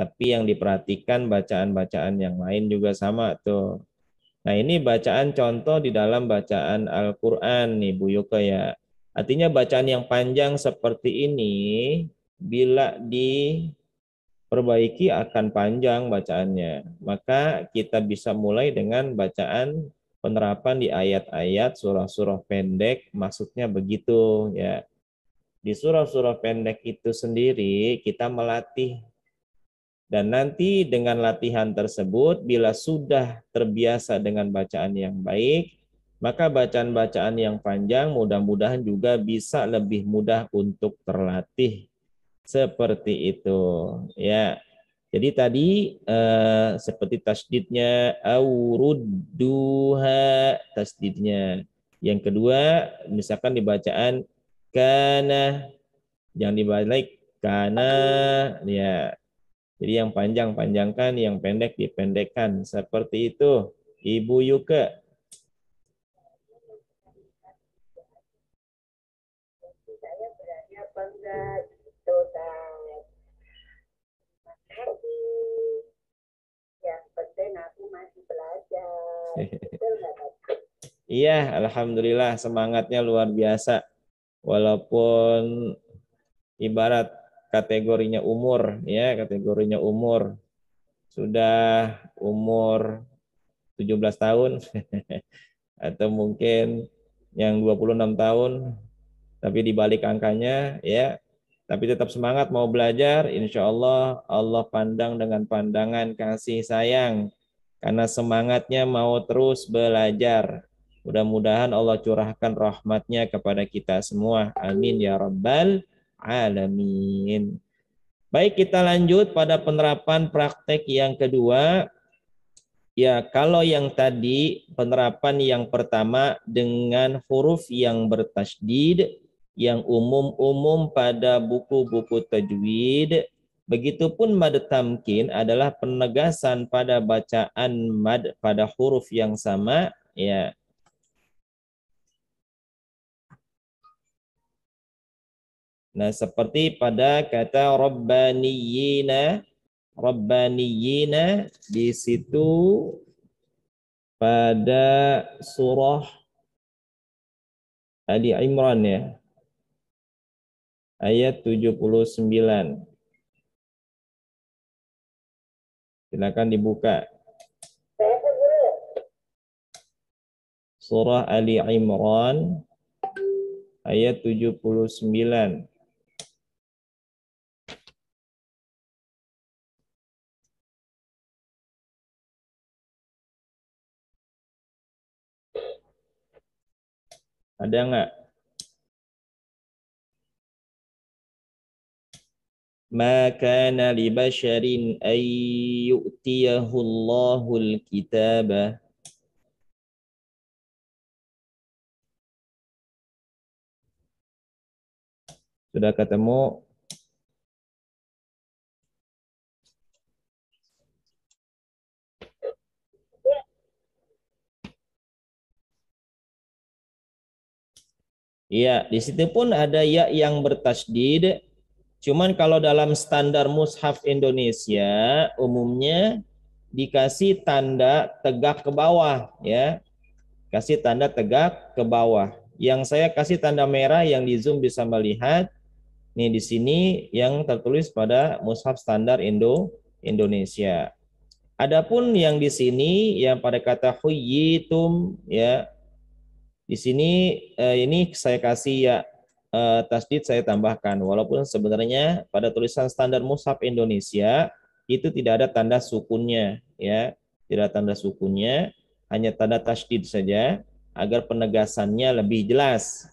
Tapi yang diperhatikan bacaan-bacaan yang lain juga sama tuh. Nah ini bacaan contoh di dalam bacaan Al-Quran nih Bu Yuka ya. Artinya bacaan yang panjang seperti ini bila diperbaiki akan panjang bacaannya. Maka kita bisa mulai dengan bacaan penerapan di ayat-ayat surah-surah pendek, maksudnya begitu ya. Di surah-surah pendek itu sendiri kita melatih. Dan nanti dengan latihan tersebut, bila sudah terbiasa dengan bacaan yang baik, maka bacaan-bacaan yang panjang mudah-mudahan juga bisa lebih mudah untuk terlatih. Seperti itu. Ya. Jadi tadi seperti tasdidnya, aurudduha tasdidnya. Yang kedua, misalkan di bacaan kana, yang dibalik kana, ya. Jadi yang panjang panjangkan, yang pendek dipendekkan. Seperti itu. Ibu Yuke. Saya berani apa enggak gitu, makasih. Yang penting aku masih belajar. Betul nggak, Pak? Iya, alhamdulillah semangatnya luar biasa. Walaupun ibarat kategorinya umur, ya, kategorinya umur. Sudah umur 17 tahun atau mungkin yang 26 tahun, tapi dibalik angkanya ya, tapi tetap semangat mau belajar, insya Allah Allah pandang dengan pandangan kasih sayang karena semangatnya mau terus belajar. Mudah-mudahan Allah curahkan rahmatnya kepada kita semua. Amin ya rabbal alamin. Baik, kita lanjut pada penerapan praktek yang kedua. Ya, kalau yang tadi penerapan yang pertama dengan huruf yang bertasydid, yang umum-umum pada buku-buku tajwid, begitupun mad tamkin adalah penegasan pada bacaan mad pada huruf yang sama, ya. Nah, seperti pada kata rabbaniyina, rabbaniyina di situ pada surah Ali Imran ya, ayat 79. Silakan dibuka. Surah Ali Imran ayat 79. Ada enggak? Ma kana li basharin ay yu'tiyahu Allahul kitaba. Sudah ketemu? Iya, di situ pun ada ya yang bertasydid. Cuman kalau dalam standar mushaf Indonesia umumnya dikasih tanda tegak ke bawah ya. Kasih tanda tegak ke bawah. Yang saya kasih tanda merah yang di Zoom bisa melihat. Nih di sini yang tertulis pada mushaf standar Indonesia. Adapun yang di sini yang pada kata huyitum ya, di sini ini saya kasih ya tasdid saya tambahkan, walaupun sebenarnya pada tulisan standar mushaf Indonesia itu tidak ada tanda sukunnya ya, tidak ada tanda sukunnya, hanya tanda tasdid saja agar penegasannya lebih jelas.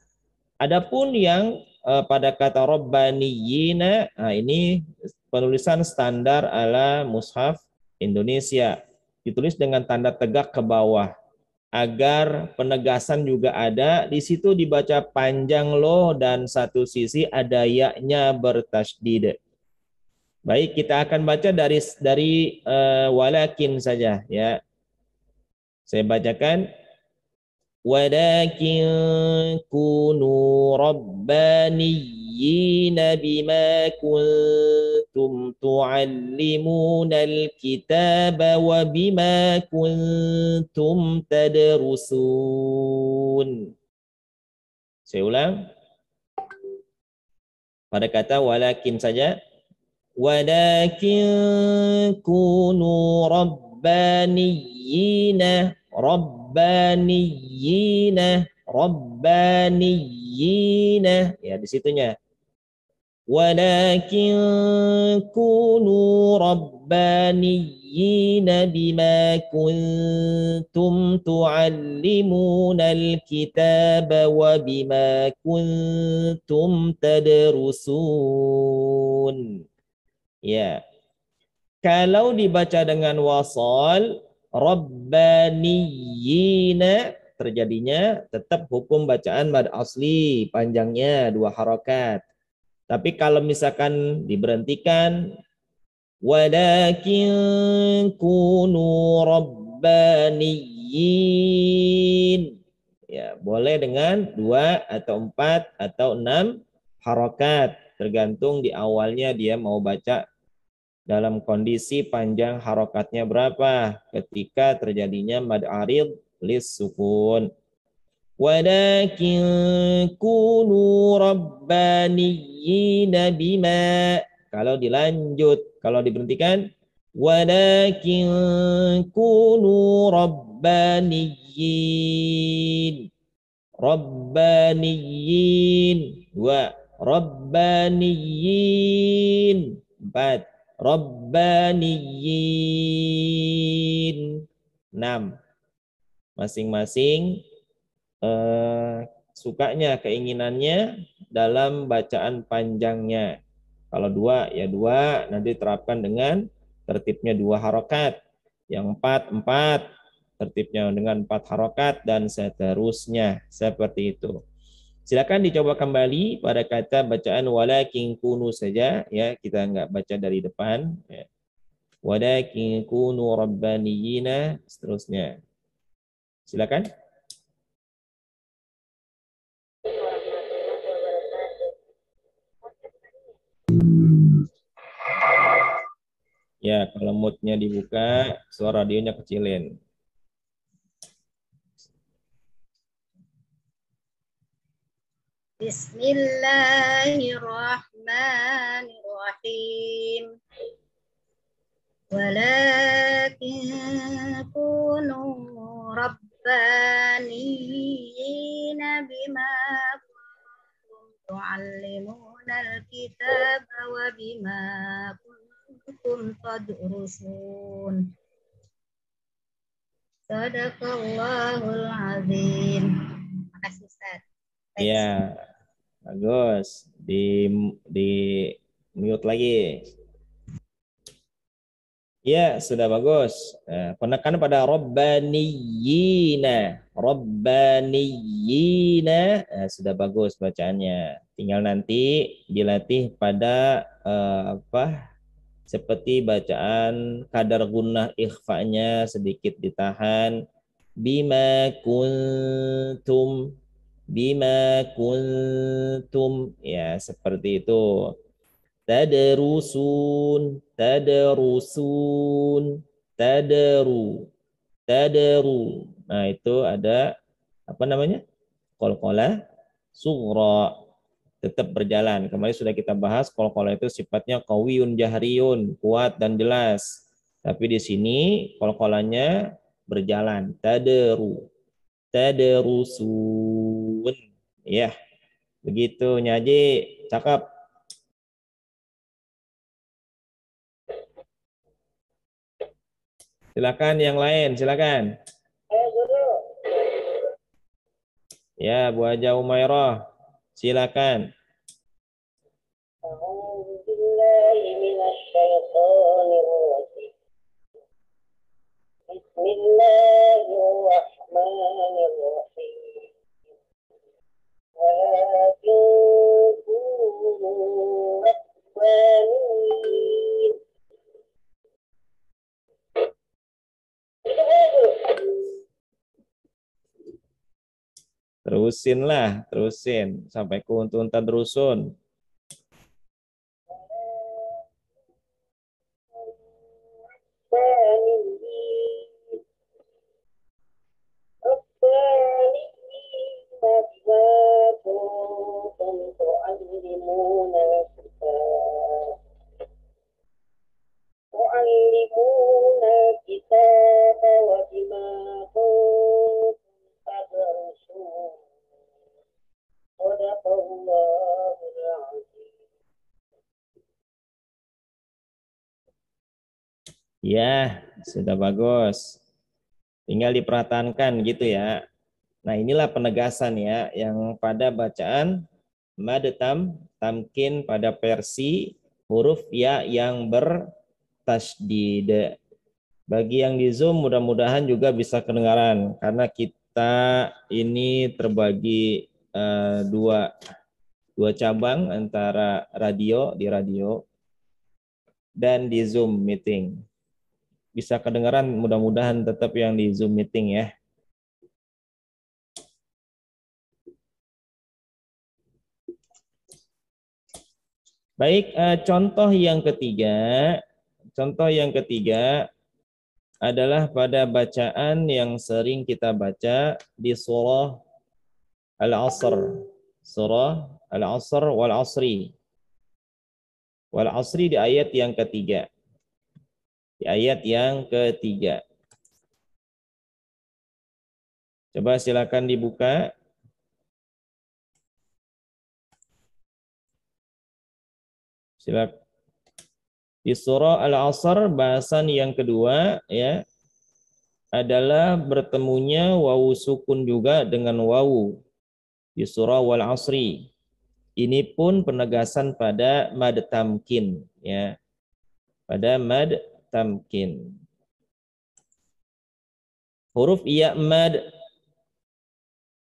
Adapun yang pada kata robbaniyina, nah ini penulisan standar ala mushaf Indonesia, ditulis dengan tanda tegak ke bawah agar penegasan juga ada. Di situ dibaca panjang loh dan satu sisi ada ya-nya bertasydid. Baik, kita akan baca dari walakin saja ya. Saya bacakan walakin kunu بما كنتم تعلمون الكتاب وبما كنتم تدرسون. Saya ulang. Pada kata walakin saja. Walakin kunu rabbaniyina rabbaniyina rabbaniyina. Ya, di situnya. Walakin kunu rabbaniyina bima kuntum tuallimuna alkitaba wa bima kuntum tadrusun. Ya, kalau dibaca dengan wasal rabbaniyina terjadinya tetap hukum bacaan mad asli panjangnya 2 harokat. Tapi kalau misalkan diberhentikan walakin kunu rabbaniyin, ya boleh dengan 2 atau 4 atau 6 harokat tergantung di awalnya dia mau baca dalam kondisi panjang harokatnya berapa ketika terjadinya mad arid lis sukun. Walakin kunu rabbaniyina bima. Kalau dilanjut, kalau diberhentikan walakin kunu rabbaniyin. Rabbaniyin. 2. Rabbaniyin. 4. Rabbaniyin. 6. Masing-masing sukanya, keinginannya dalam bacaan panjangnya. Kalau 2 ya 2, nanti terapkan dengan tertibnya 2 harokat. Yang 4 tertibnya dengan 4 harokat dan seterusnya seperti itu. Silakan dicoba kembali pada kata bacaan walakin kunu saja ya, kita nggak baca dari depan ya. Walakin kunu rabbaniyina seterusnya. Silakan. Ya, kalau moodnya dibuka, suara radionya kecilin. Bismillahirrahmanirrahim. Walakin kunu rabbaniyina bima tu'allimuna al-kitaba wa bima kuntum tadrusun. Sadaqallahul azim. Makasih Ustaz. Ya, bagus. Di mute lagi. Ya, sudah bagus. Penekanan pada rabbaniyina. Rabbaniyina. Sudah bagus bacaannya. Tinggal nanti dilatih pada seperti bacaan kadar gunnah ikhfa'nya sedikit ditahan. Bima kuntum ya seperti itu. Tadrusun tadaru. Nah, itu ada apa namanya? Qalqalah sughra, tetap berjalan. Kemarin sudah kita bahas qalqalah itu sifatnya qawiyun jahriyun, kuat dan jelas. Tapi di sini qalqalahnya berjalan. Tadarusun. Ya, begitu Nyaji, cakep. Silakan yang lain, silakan. Ya, Bu Haja Umairah, silakan. Bismillahirrahmanirrahim. Walakin kunu rabbaniyin. Terusin sampai kuntun tadrusun. Ya, sudah bagus. Tinggal dipertahankan gitu ya. Nah, inilah penegasan ya yang pada bacaan mad tamkin pada versi huruf ya yang bertasydid. Bagi yang di Zoom mudah-mudahan juga bisa kedengaran karena kita ini terbagi dua cabang antara di radio dan di Zoom meeting. Bisa kedengaran mudah-mudahan tetap yang di Zoom meeting ya. Baik, contoh yang ketiga adalah pada bacaan yang sering kita baca di surah Al-Asr. Surah Al-Asr wal Asri. Wal Asri di ayat yang ketiga. Di ayat yang ketiga. Coba silakan dibuka. Silakan. Di surah Al-Asr bahasan yang kedua ya adalah bertemunya wawu sukun juga dengan wawu di surah Wal Asri. Ini pun penegasan pada mad tamkin ya. Pada mad tamkin. Huruf ya mad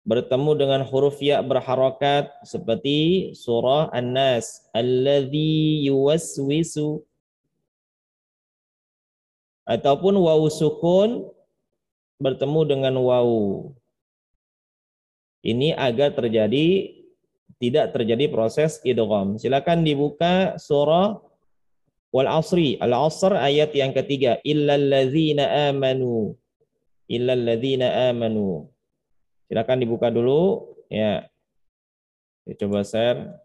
bertemu dengan huruf ya berharokat seperti surah An-Nas, alladzi yuwaswisu, ataupun wawu sukun bertemu dengan wawu. Ini agar tidak terjadi proses idgham. Silakan dibuka surah Wal Asri, Al-Asr ayat yang ketiga, illal ladzina amanu. Illal ladzina amanu. Silakan dibuka dulu ya. Coba share.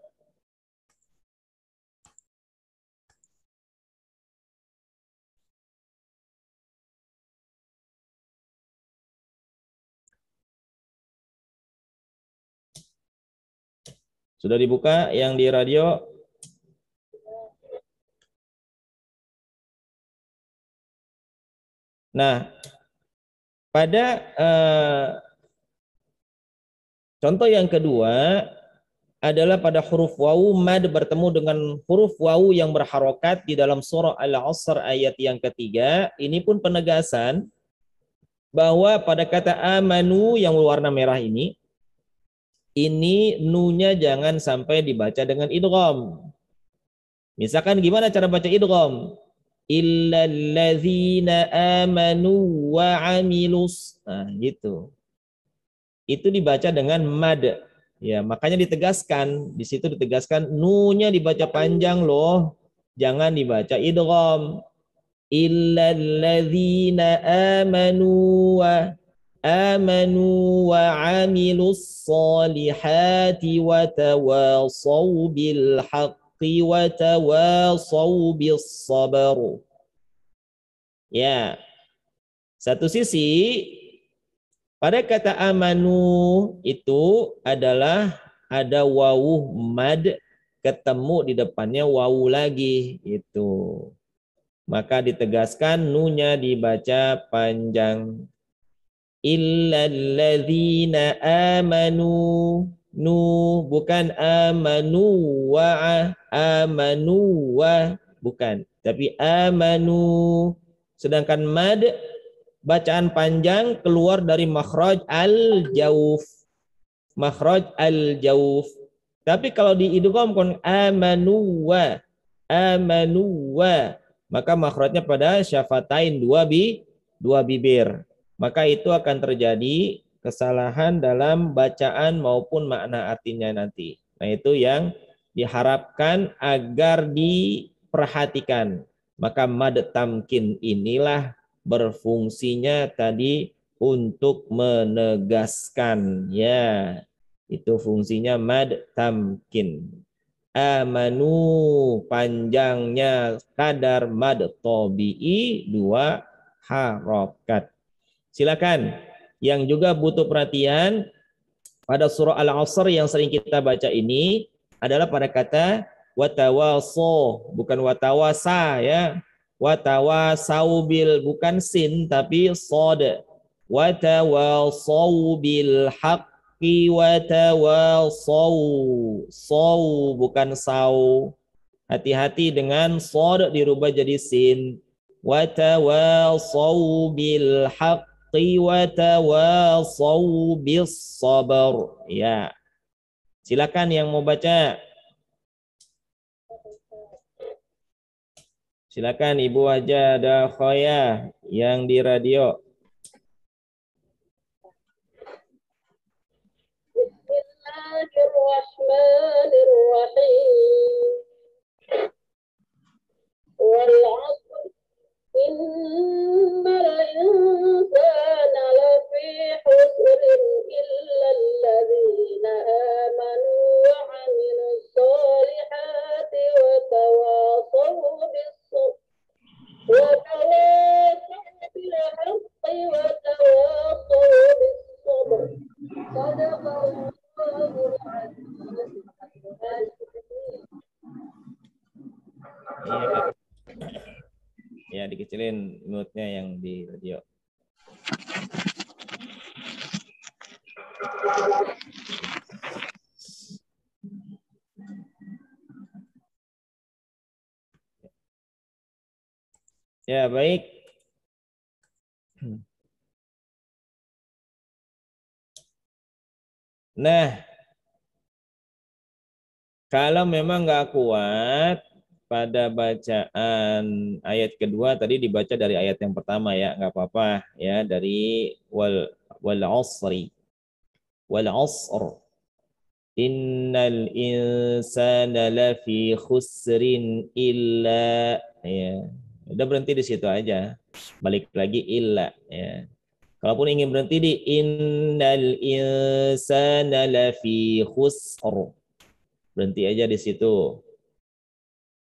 Sudah dibuka yang di radio? Nah, pada contoh yang kedua adalah pada huruf wawu mad bertemu dengan huruf wawu yang berharokat di dalam surah Al-Asr ayat yang ketiga. Ini pun penegasan bahwa pada kata amanu yang berwarna merah ini nunya jangan sampai dibaca dengan idgham. Misalkan gimana cara baca idgham? Illalladzina amanu wa amilus. Nah, gitu. Itu dibaca dengan mad. Ya, makanya ditegaskan, di situ ditegaskan nunya dibaca panjang loh. Jangan dibaca idgham. Illalladzina amanu wa amilus solihati wa tawasaw bil haqqi wa tawasaw bis sabar. Ya. Satu sisi pada kata amanu itu adalah ada wawu mad ketemu di depannya wawu lagi itu. Maka ditegaskan nunya dibaca panjang. Illalladzina amanu, nu bukan amanu wa bukan, tapi amanu. Sedangkan mad bacaan panjang keluar dari makhraj al-jauf. Makhraj al-jauf. Tapi kalau di idgham kon amanu wa maka makhrajnya pada syafatain dua bibir. Maka itu akan terjadi kesalahan dalam bacaan maupun makna artinya nanti. Nah, itu yang diharapkan agar diperhatikan. Maka mad tamkin inilah berfungsinya tadi untuk menegaskan ya. Itu fungsinya mad tamkin. Amanu panjangnya kadar mad tabi'i 2 harokat. Silakan yang juga butuh perhatian pada surah Al-Asr yang sering kita baca ini adalah pada kata watawaso, bukan watawasa ya. Watawasau bil, bukan sin tapi sod. Watawasau bil haqqi watawasau. Sau bukan sau. Hati-hati dengan sod dirubah jadi sin. Watawasau bil haqqi watawasau bis sabar. Ya. Silakan yang mau baca. Silakan Ibu Haja ada Khoya yang di radio. Bismillahirrahmanirrahim. Wal 'asr innal insana lafi khusrin illa alladhina amanu wa 'amilus solihati wa tawasaw bis وتواصوا بالحق وتواصوا بالصبر صدق الله العظيم. Ya, dikecilin mute-nya yang di radio. Ya, baik. Nah, kalau memang nggak kuat pada bacaan ayat kedua, tadi dibaca dari ayat yang pertama ya, nggak apa-apa ya, dari wal asri. Wal asr. Innal insana lafi khusrin illa, ya. Udah berhenti di situ aja. Balik lagi illa ya. Kalaupun ingin berhenti di innal insana lafi khusr, berhenti aja di situ.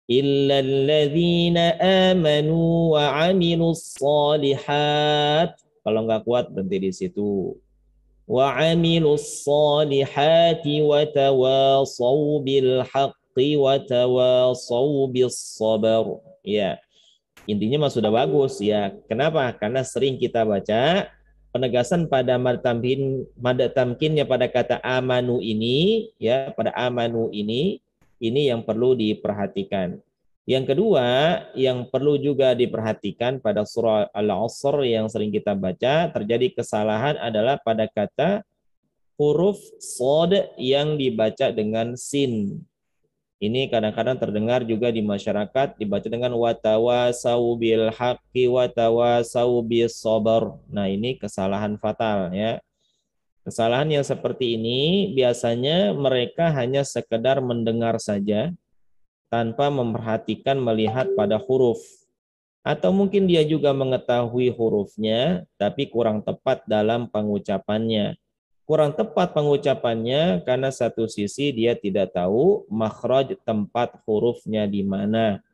Illal ladzina amanu wa 'amilus shalihat. Kalau nggak kuat berhenti di situ. Wa 'amilus shalihati wa tawasaw bil haqqi wa tawasaw bis sabr. Ya. Intinya mah sudah bagus ya. Kenapa? Karena sering kita baca penegasan pada mad tamkinnya pada kata amanu ini ya, pada amanu ini yang perlu diperhatikan. Yang kedua, yang perlu juga diperhatikan pada surah Al-Asr yang sering kita baca, terjadi kesalahan adalah pada kata huruf shod yang dibaca dengan sin. Ini kadang-kadang terdengar juga di masyarakat dibaca dengan watawasau bil haqqi watawasau bis sabar. Nah, ini kesalahan fatal ya. Kesalahan yang seperti ini biasanya mereka hanya sekedar mendengar saja tanpa memperhatikan melihat pada huruf. Atau mungkin dia juga mengetahui hurufnya tapi kurang tepat dalam pengucapannya. Kurang tepat pengucapannya karena satu sisi dia tidak tahu makhraj tempat hurufnya di mana.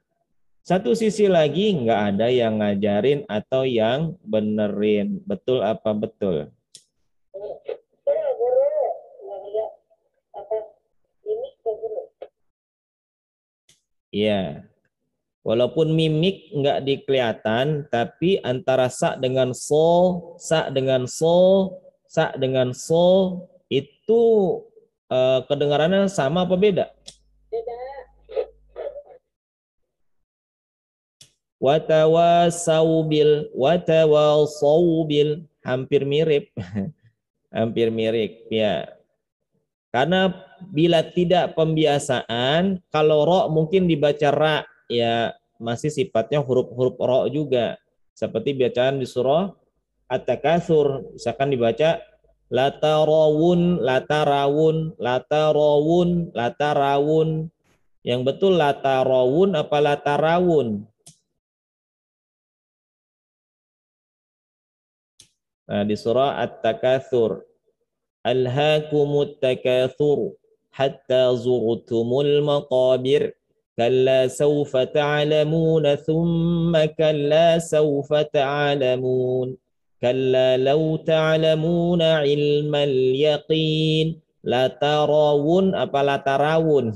Satu sisi lagi nggak ada yang ngajarin atau yang benerin. Betul apa betul? Iya. Walaupun mimik nggak dikelihatan, tapi antara sa dengan so, sa dengan so, sa dengan so itu kedengarannya sama apa beda? Beda. Watawasau bil, hampir mirip. Hampir mirip ya. Karena bila tidak pembiasaan, kalau ro mungkin dibaca ra, ya masih sifatnya huruf-huruf ro juga. Seperti bacaan di surah At-Takatsur, misalkan dibaca latarawun, latarawun, latarawun, latarawun. Yang betul latarawun apa latarawun? Nah, di surah At-Takatsur, alhaakumut takatsur hatta zurtumul maqabir kalla sawfa ta'lamun thumma kalla sawfa ta'lamun kalla law ta'lamuna ilmal yaqin la tarawun apa la tarawun?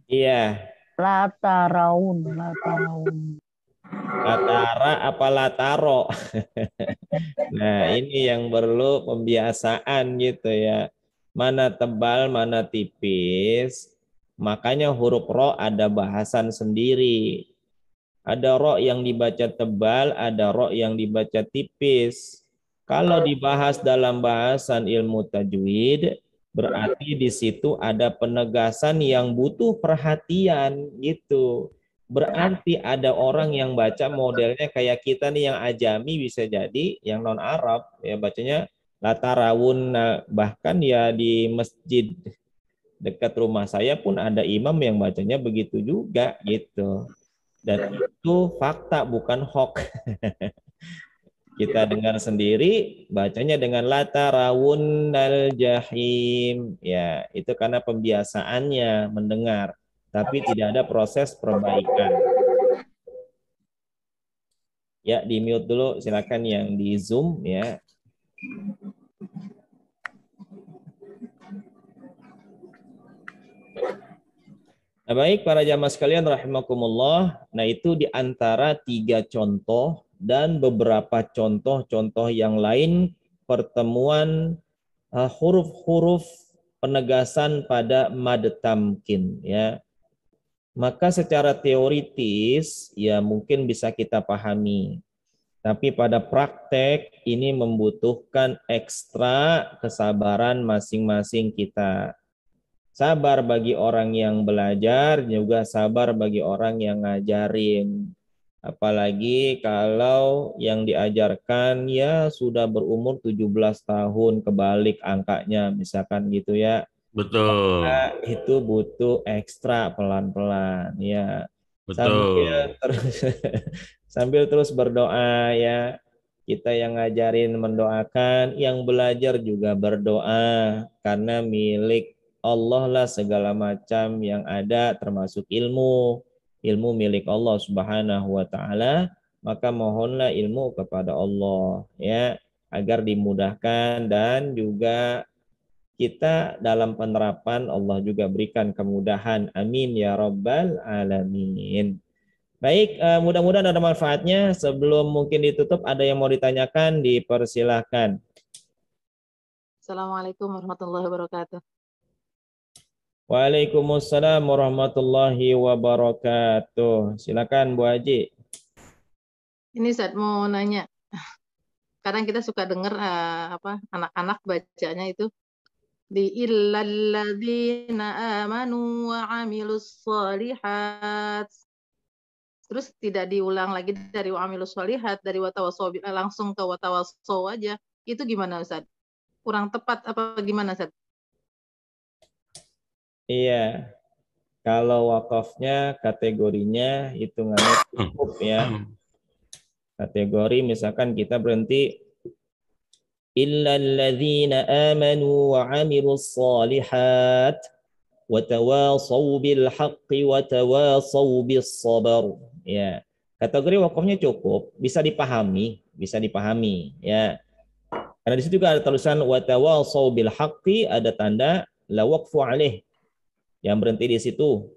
Iya, Lataraun. latara apa lataro. Nah, ini yang perlu pembiasaan gitu ya. Mana tebal, mana tipis. Makanya huruf ro ada bahasan sendiri. Ada ro yang dibaca tebal, ada ro yang dibaca tipis. Kalau dibahas dalam bahasan ilmu tajwid, berarti di situ ada penegasan yang butuh perhatian gitu. Berarti ada orang yang baca modelnya kayak kita nih yang ajami bisa jadi yang non Arab ya bacanya latarawun. Nah, bahkan ya di masjid dekat rumah saya pun ada imam yang bacanya begitu juga gitu. Dan itu fakta bukan hoax. Kita dengar sendiri bacanya dengan latarawun al jahim. Ya, itu karena pembiasaannya mendengar, tapi tidak ada proses perbaikan. Ya, di mute dulu silakan yang di Zoom ya. Nah, baik para jamaah sekalian rahimakumullah. Nah, itu di antara 3 contoh dan beberapa contoh-contoh yang lain pertemuan huruf-huruf penegasan pada mad tamkin ya. Maka secara teoritis ya mungkin bisa kita pahami. Tapi pada praktek ini membutuhkan ekstra kesabaran masing-masing kita. Sabar bagi orang yang belajar, juga sabar bagi orang yang ngajarin. Apalagi kalau yang diajarkan ya sudah berumur 17 tahun kebalik angkanya misalkan gitu ya. Betul. Nah, itu butuh ekstra pelan-pelan ya. Betul. Sambil terus berdoa ya. Kita yang ngajarin mendoakan, yang belajar juga berdoa karena milik Allah lah segala macam yang ada termasuk ilmu. Ilmu milik Allah Subhanahu wa taala, maka mohonlah ilmu kepada Allah ya agar dimudahkan dan juga kita dalam penerapan Allah juga berikan kemudahan. Amin ya rabbal alamin. Baik, mudah-mudahan ada manfaatnya. Sebelum mungkin ditutup, ada yang mau ditanyakan, dipersilahkan. Assalamualaikum warahmatullahi wabarakatuh. Waalaikumsalam warahmatullahi wabarakatuh. Silakan Bu Haji. Ini Ustaz mau nanya. Kadang kita suka dengar anak-anak bacanya itu di illalladzina amanu wa amilus shalihat. Terus tidak diulang lagi dari wa amilus shalihat, dari watawassaw langsung ke watawassaw aja. Itu gimana Ustaz? Kurang tepat apa gimana Ustaz? Iya. Kalau wakafnya kategorinya hitungannya cukup ya. Kategori misalkan kita berhenti illalladzina amanu wa amilus shalihat wa tawasaw bil haqqi wa tawasaw bis sabr. Ya. Kategori wakafnya cukup, bisa dipahami ya. Karena di situ juga ada tulisan wa tawasaw bil haqqi, ada tanda la waqfu alaih yang berhenti di situ.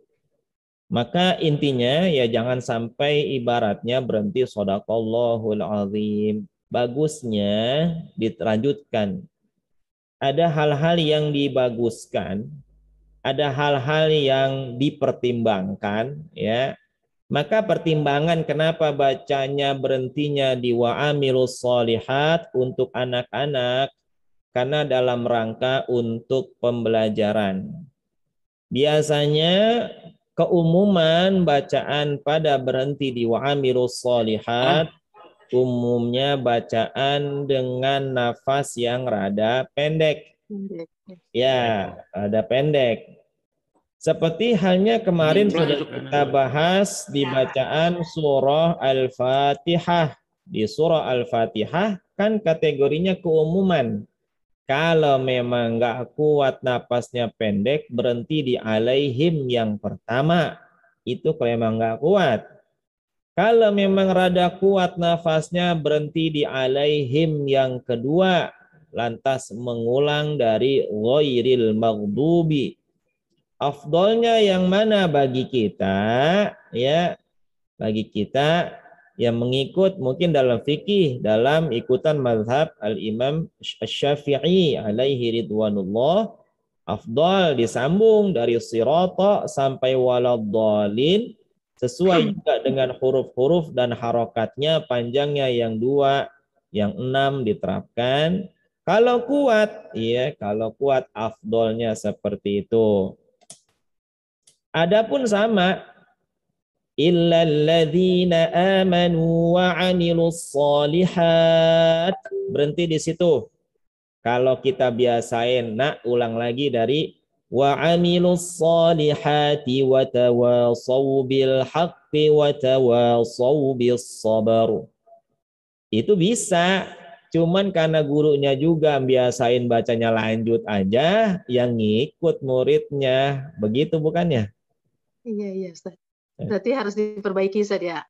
Maka intinya ya jangan sampai ibaratnya berhenti shadaqallahul azim. Bagusnya dilanjutkan. Ada hal-hal yang dibaguskan, ada hal-hal yang dipertimbangkan ya. Maka pertimbangan kenapa bacanya berhentinya di wa amilus shalihat untuk anak-anak karena dalam rangka untuk pembelajaran. Biasanya keumuman bacaan pada berhenti di wa amilus shalihat umumnya bacaan dengan nafas yang rada pendek. Ya, rada pendek. Seperti halnya kemarin sudah kita bahas di bacaan surah Al-Fatihah. Di surah Al-Fatihah kan kategorinya keumuman. Kalau memang nggak kuat napasnya pendek, berhenti di alaihim yang pertama. Itu kalau memang nggak kuat. Kalau memang rada kuat nafasnya, berhenti di alaihim yang kedua, lantas mengulang dari ghairil maghdubi. Afdolnya yang mana bagi kita, ya, bagi kita yang mengikut mungkin dalam fikih, dalam ikutan mazhab al-Imam Syafi'i alaihi ridwanullah, afdal disambung dari sirata sampai waladdallin, sesuai juga dengan huruf-huruf dan harokatnya, panjangnya yang 2, yang 6 diterapkan. Kalau kuat, ya, kalau kuat afdolnya seperti itu. Adapun sama, illalladzina amanu wa 'amilus shalihat, berhenti di situ. Kalau kita biasain, nak ulang lagi dari wa 'amilus shalihati wa tawassaw bil haqqi wa tawassaw bis sabr. Itu bisa, cuman karena gurunya juga biasain bacanya lanjut aja, yang ngikut muridnya. Begitu bukannya? Iya, Ustaz. Berarti harus diperbaiki, Ustaz, ya.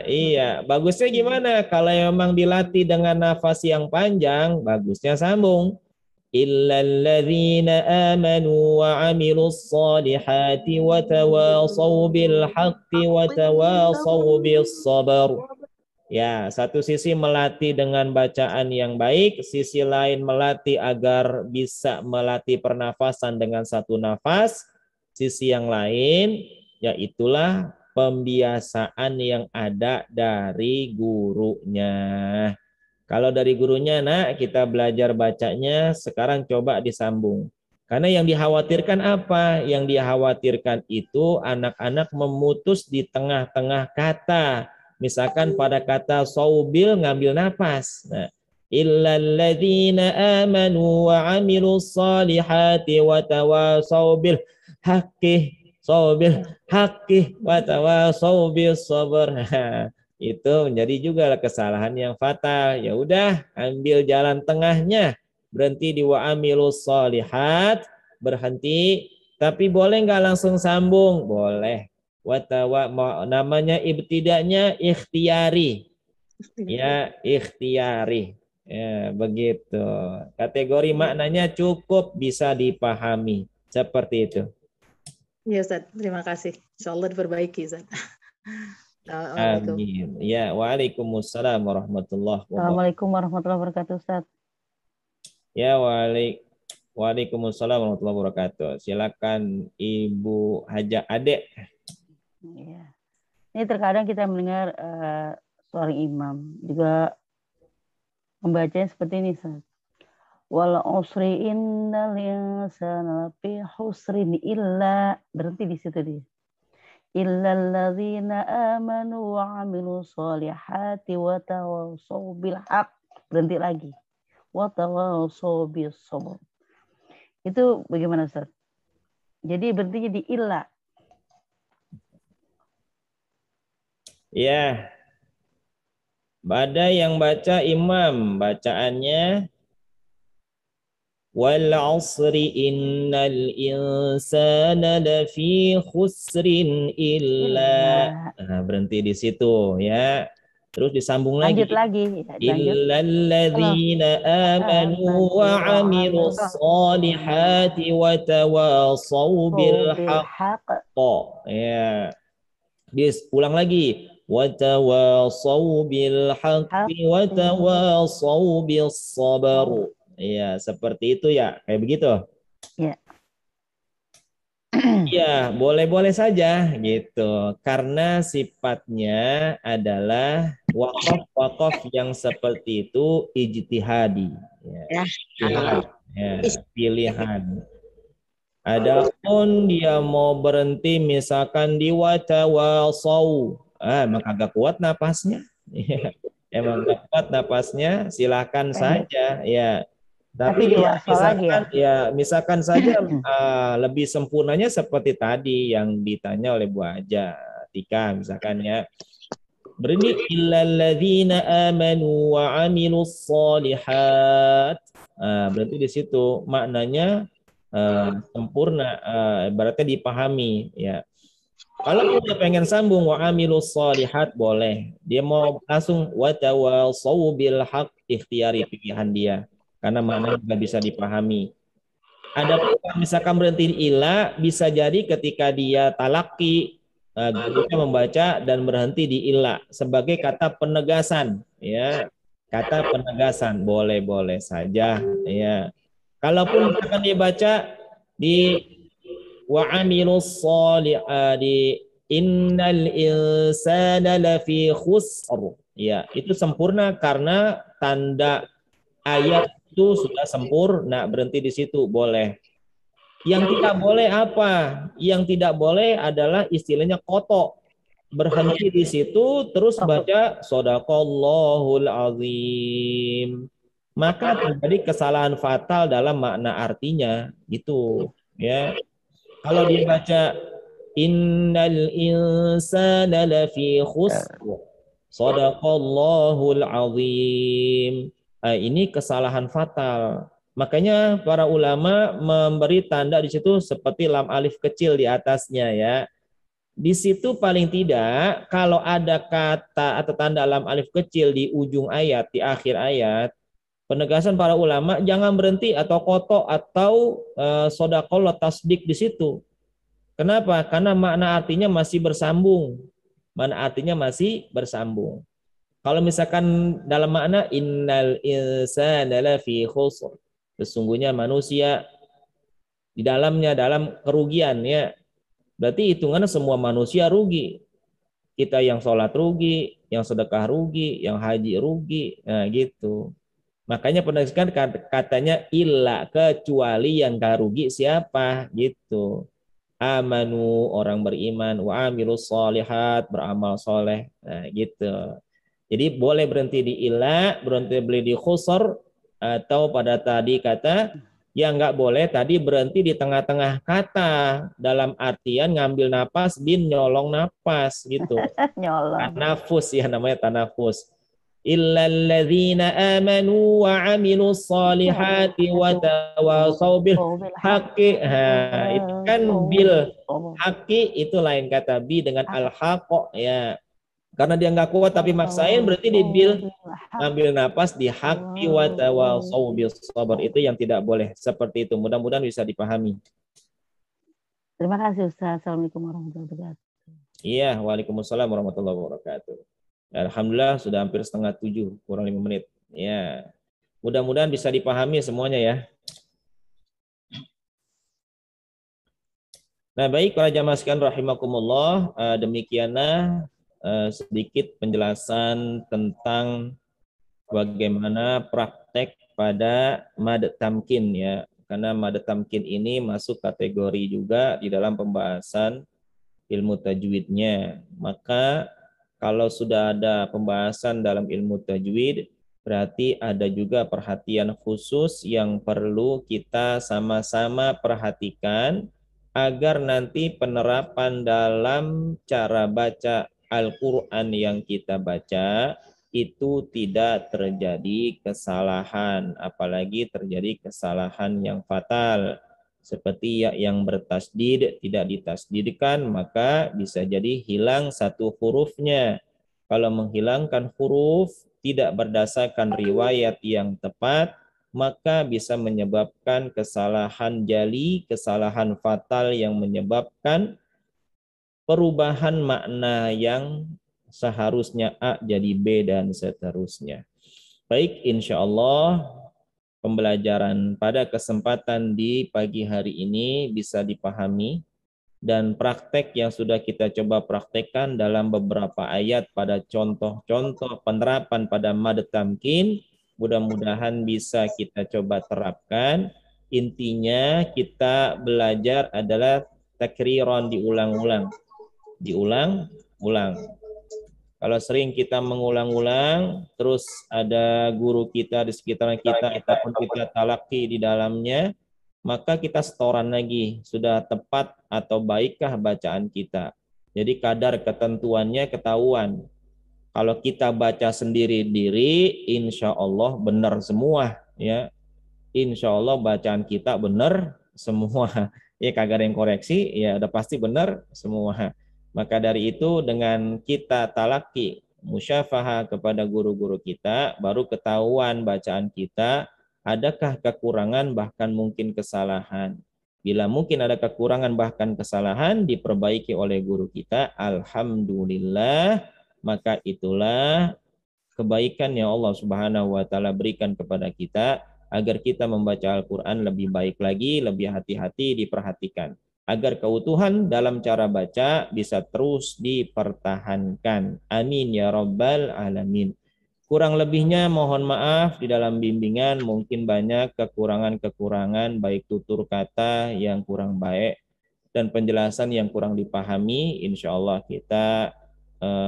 Iya. Bagusnya gimana? Kalau memang dilatih dengan nafas yang panjang, bagusnya sambung. Illalladzina amanu wa 'amilus shalihati wa tawassaw bil haqqi wa tawassaw bis sabr. Ya, satu sisi melatih dengan bacaan yang baik, sisi lain melatih agar bisa melatih pernafasan dengan satu nafas, sisi yang lain, yaitulah pembiasaan yang ada dari gurunya. Kalau dari gurunya, nak, kita belajar bacanya, sekarang coba disambung. Karena yang dikhawatirkan apa? Yang dikhawatirkan itu anak-anak memutus di tengah-tengah kata. Misalkan pada kata saubil ngambil nafas. Nah, illalladzina amanu wa 'amilus salihati wa tawassaw bil haqqi saubil haqqi wa tawassaw bis sabr. Nah, itu menjadi juga kesalahan yang fatal. Ya udah, ambil jalan tengahnya. Berhenti di wa 'amilus salihat, berhenti, tapi boleh nggak langsung sambung? Boleh. Namanya ibtidanya ikhtiari, ya, ikhtiari, ya, begitu. Kategori maknanya cukup bisa dipahami seperti itu. Iya, Ustaz. Terima kasih. Insyaallah diperbaiki, Ustaz. Assalamualaikum. Amin. Ya, waalaikumsalam warahmatullahi wabarakatuh. Assalamualaikum warahmatullahi wabarakatuh, Ustaz. Ya, waalaikumsalam warahmatullahi wabarakatuh. Silakan Ibu Haja Ade. Ya. Ini terkadang kita mendengar seorang imam juga membacanya seperti ini, Ustaz. Wal usri innal insana lafi husrin illa, berhenti di situ dia. Illal ladzina amanu wa 'amilus shalihati wa tawassaw bil haqq, berhenti lagi. Wa tawassaw bis sabr. Itu bagaimana, Ustaz? Jadi berhentinya di illa. Ya, pada yang baca imam, bacaannya wal 'asri innal insana lafi khusrin illa. Nah, berhenti di situ, ya. Terus disambung Lanjut lagi. lagi. Illal ladzina amanu wa 'amilus salihati wa tawassaw bil haqq. Ya. Ulang lagi. Wa tawassaw bil haqqi wa tawassaw bis sabr. Ya, seperti itu ya. Kayak begitu. Ya. Ya, boleh-boleh saja gitu. Karena sifatnya adalah wakaf-wakaf yang seperti itu ijtihadi. Ya, pilihan. Adapun dia mau berhenti misalkan di watawasau, emang agak kuat napasnya. Emang agak kuat napasnya, silakan saja ya. Tapi ya, misalkan saja lebih sempurnanya seperti tadi yang ditanya oleh Bu Haja Tika, misalkan ya. Berhenti illalladzina amanu wa 'amilus shalihat. Berarti di situ maknanya sempurna, ibaratnya dipahami ya. Kalau dia pengen sambung wa amilus sholihat boleh. Dia mau langsung wa tawassaw bil haq, ikhtiari pilihan dia. Karena maknanya juga bisa dipahami. Ada misalkan berhenti di ila, bisa jadi ketika dia talaki, gurunya membaca dan berhenti di ila sebagai kata penegasan, ya. Kata penegasan boleh-boleh saja, ya. Kalaupun misalkan dia baca di wa amilus di innal insana lafi khusr, ya, itu sempurna karena tanda ayat itu sudah sempurna, berhenti di situ boleh. Yang tidak boleh apa? Yang tidak boleh adalah istilahnya kotok. Berhenti di situ terus baca shadaqallahul azim. Maka terjadi kesalahan fatal dalam makna artinya gitu, ya. Kalau dia baca innal insana lafi khusr shadaqallahul azim. Ini kesalahan fatal. Makanya para ulama memberi tanda di situ seperti lam alif kecil di atasnya, ya. Di situ paling tidak kalau ada kata atau tanda lam alif kecil di ujung ayat, di akhir ayat, penegasan para ulama jangan berhenti atau kotok atau sodaqallah tasdik di situ. Kenapa? Karena makna artinya masih bersambung. Makna artinya masih bersambung. Kalau misalkan dalam makna innal insana lafi khusr, sesungguhnya manusia di dalamnya dalam kerugian, ya. Berarti hitungannya semua manusia rugi. Kita yang sholat rugi, yang sedekah rugi, yang haji rugi. Nah, gitu. Makanya penegaskan katanya illa, kecuali yang gak rugi siapa, gitu. Amanu, orang beriman, wa amilus sholihat, beramal soleh. Nah, gitu. Jadi boleh berhenti di illa, berhenti beli di khusr, atau pada tadi kata yang nggak boleh tadi berhenti di tengah-tengah kata dalam artian ngambil napas bin nyolong napas gitu. Nyolong. Tanafus, ya, namanya tanafus. Illalladzina amanu wa amilus solihati wa tawasaw bil haqqi. Itu kan bil haqqi itu lain kata bi dengan al haqq, ya. Karena dia nggak kuat tapi maksain, berarti di bil ambil napas di haqqi wa tawasaw bis sabr, itu yang tidak boleh seperti itu. Mudah-mudahan bisa dipahami. Terima kasih Ustaz. Assalamualaikum warahmatullahi wabarakatuh. Iya, waalaikumsalam warahmatullahi wabarakatuh. Alhamdulillah sudah hampir 6:30, kurang 5 menit. Ya, mudah-mudahan bisa dipahami semuanya, ya. Nah, baik para jamaah sekalian rahimakumullah, demikianlah sedikit penjelasan tentang bagaimana praktek pada mad tamkin, ya. Karena mad tamkin ini masuk kategori juga di dalam pembahasan ilmu tajwidnya. Maka kalau sudah ada pembahasan dalam ilmu tajwid, berarti ada juga perhatian khusus yang perlu kita sama-sama perhatikan agar nanti penerapan dalam cara baca Al-Quran yang kita baca itu tidak terjadi kesalahan, apalagi terjadi kesalahan yang fatal. Seperti ya yang bertasdid tidak ditasdidkan, maka bisa jadi hilang satu hurufnya. Kalau menghilangkan huruf tidak berdasarkan riwayat yang tepat, maka bisa menyebabkan kesalahan jali, kesalahan fatal yang menyebabkan perubahan makna yang seharusnya A jadi B dan seterusnya. Baik, insya Allah pembelajaran pada kesempatan di pagi hari ini bisa dipahami, dan praktek yang sudah kita coba praktekkan dalam beberapa ayat pada contoh-contoh penerapan pada mad tamkin, mudah-mudahan bisa kita coba terapkan. Intinya kita belajar adalah takriron, diulang-ulang. Kalau sering kita mengulang-ulang, terus ada guru kita di sekitar kita, ataupun kita talaki di dalamnya, maka kita setoran lagi, sudah tepat atau baikkah bacaan kita. Jadi kadar ketentuannya ketahuan. Kalau kita baca sendiri-diri, insya Allah benar semua, ya. Insya Allah bacaan kita benar semua. Ya, kagak ada yang koreksi, ya udah pasti benar semua. Maka dari itu dengan kita talaki musyafahah kepada guru-guru kita, baru ketahuan bacaan kita adakah kekurangan bahkan mungkin kesalahan. Bila mungkin ada kekurangan bahkan kesalahan diperbaiki oleh guru kita, alhamdulillah, maka itulah kebaikan yang Allah Subhanahu wa taala berikan kepada kita agar kita membaca Al-Qur'an lebih baik lagi, lebih hati-hati, diperhatikan agar keutuhan dalam cara baca bisa terus dipertahankan. Amin ya rabbal alamin. Kurang lebihnya mohon maaf di dalam bimbingan mungkin banyak kekurangan-kekurangan baik tutur kata yang kurang baik dan penjelasan yang kurang dipahami. Insya Allah kita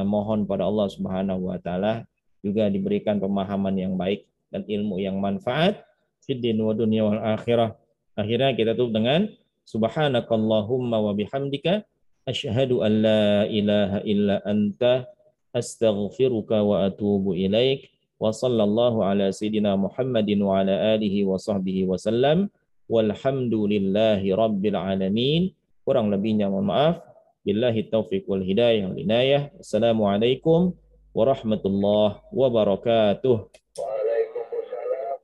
mohon pada Allah Subhanahu wa taala juga diberikan pemahaman yang baik dan ilmu yang manfaat fid din wa dunya wal akhirah. Akhirnya kita tutup dengan subhanakallahumma wa bihamdika asyhadu an la ilaha illa anta astaghfiruka wa atubu ilaik wa sallallahu ala sayyidina Muhammadin wa ala alihi wa sahbihi wasallam walhamdulillahi rabbil alamin. Kurang lebihnya mohon maaf. Billahi taufiq wal hidayah wal inayah. Assalamualaikum warahmatullahi wabarakatuh.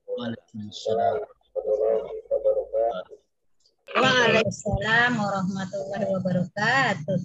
Waalaikumsalam warahmatullahi wabarakatuh. Waalaikumsalam warahmatullahi wabarakatuh.